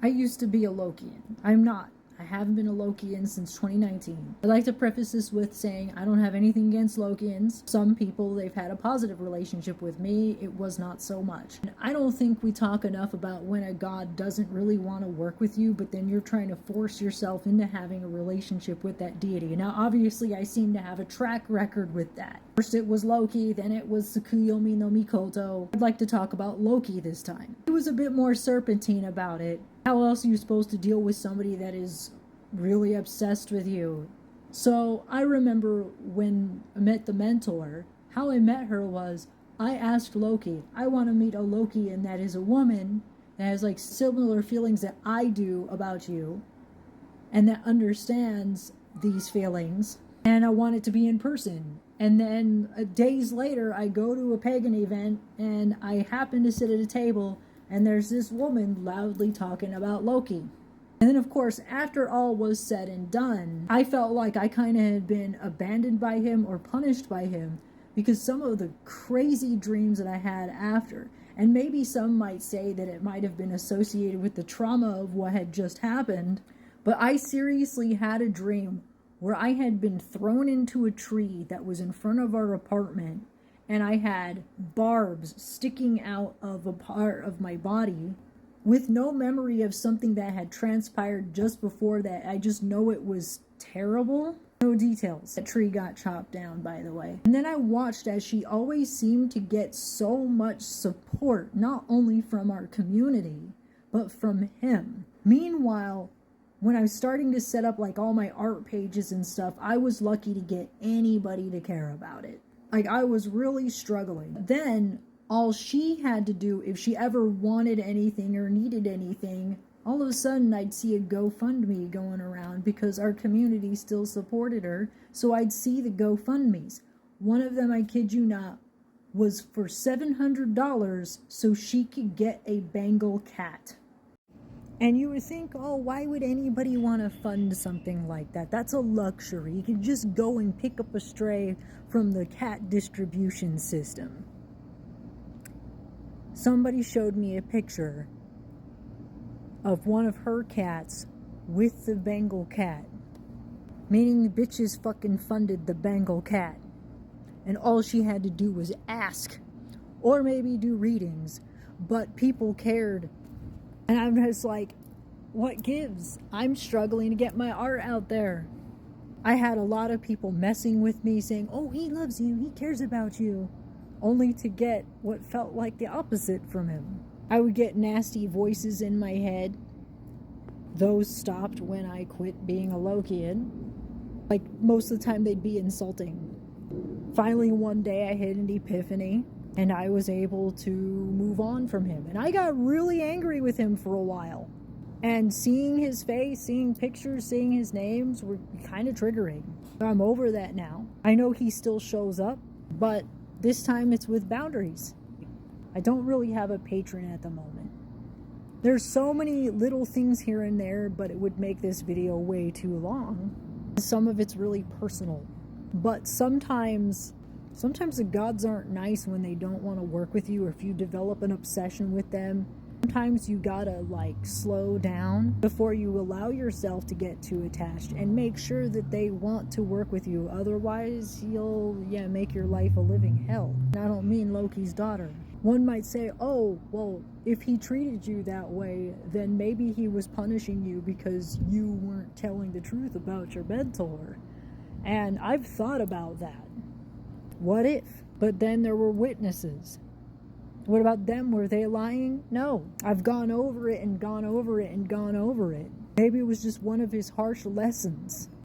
I used to be a Lokian. I'm not. I haven't been a Lokian since 2019. I'd like to preface this with saying I don't have anything against Lokians. Some people, they've had a positive relationship with me. It was not so much. And I don't think we talk enough about when a god doesn't really want to work with you, but then you're trying to force yourself into having a relationship with that deity. Now, obviously, I seem to have a track record with that. First it was Loki, then it was Tsukuyomi no Mikoto. I'd like to talk about Loki this time. It was a bit more serpentine about it. How else are you supposed to deal with somebody that is really obsessed with you? So I remember when I met the mentor, how I met her was I asked Loki, I want to meet a Loki, and that is a woman that has like similar feelings that I do about you and that understands these feelings, and I want it to be in person. And then days later I go to a pagan event and I happen to sit at a table and there's this woman loudly talking about Loki. And then, of course, after all was said and done, I felt like I kind of had been abandoned by him or punished by him because some of the crazy dreams that I had after, and maybe some might say that it might have been associated with the trauma of what had just happened, but I seriously had a dream where I had been thrown into a tree that was in front of our apartment, and I had barbs sticking out of a part of my body with no memory of something that had transpired just before that. I just know it was terrible. No details. That tree got chopped down, by the way. And then I watched as she always seemed to get so much support, not only from our community, but from him. Meanwhile, when I was starting to set up like all my art pages and stuff, I was lucky to get anybody to care about it. Like, I was really struggling. Then all she had to do, if she ever wanted anything or needed anything, all of a sudden I'd see a GoFundMe going around because our community still supported her. So I'd see the GoFundMes. One of them, I kid you not, was for $700 so she could get a Bengal cat. And you would think, oh, why would anybody want to fund something like that? That's a luxury. You could just go and pick up a stray from the cat distribution system. Somebody showed me a picture of one of her cats with the Bengal cat. Meaning the bitches fucking funded the Bengal cat. And all she had to do was ask. Or maybe do readings. But people cared. And I'm just like, what gives? I'm struggling to get my art out there. I had a lot of people messing with me saying, oh, he loves you, he cares about you. Only to get what felt like the opposite from him. I would get nasty voices in my head. Those stopped when I quit being a Lokian. Like, most of the time they'd be insulting. Finally, one day I had an epiphany. And I was able to move on from him. And I got really angry with him for a while. And seeing his face, seeing pictures, seeing his names were kind of triggering. I'm over that now. I know he still shows up, but this time it's with boundaries. I don't really have a patron at the moment. There's so many little things here and there, but it would make this video way too long. Some of it's really personal. But sometimes the gods aren't nice when they don't want to work with you, or if you develop an obsession with them. Sometimes you gotta like slow down before you allow yourself to get too attached and make sure that they want to work with you. Otherwise, you'll make your life a living hell. And I don't mean Loki's daughter. One might say, oh, well, if he treated you that way, then maybe he was punishing you because you weren't telling the truth about your mentor. And I've thought about that. What if? But then there were witnesses. What about them? Were they lying? No. I've gone over it and gone over it and gone over it. Maybe it was just one of his harsh lessons.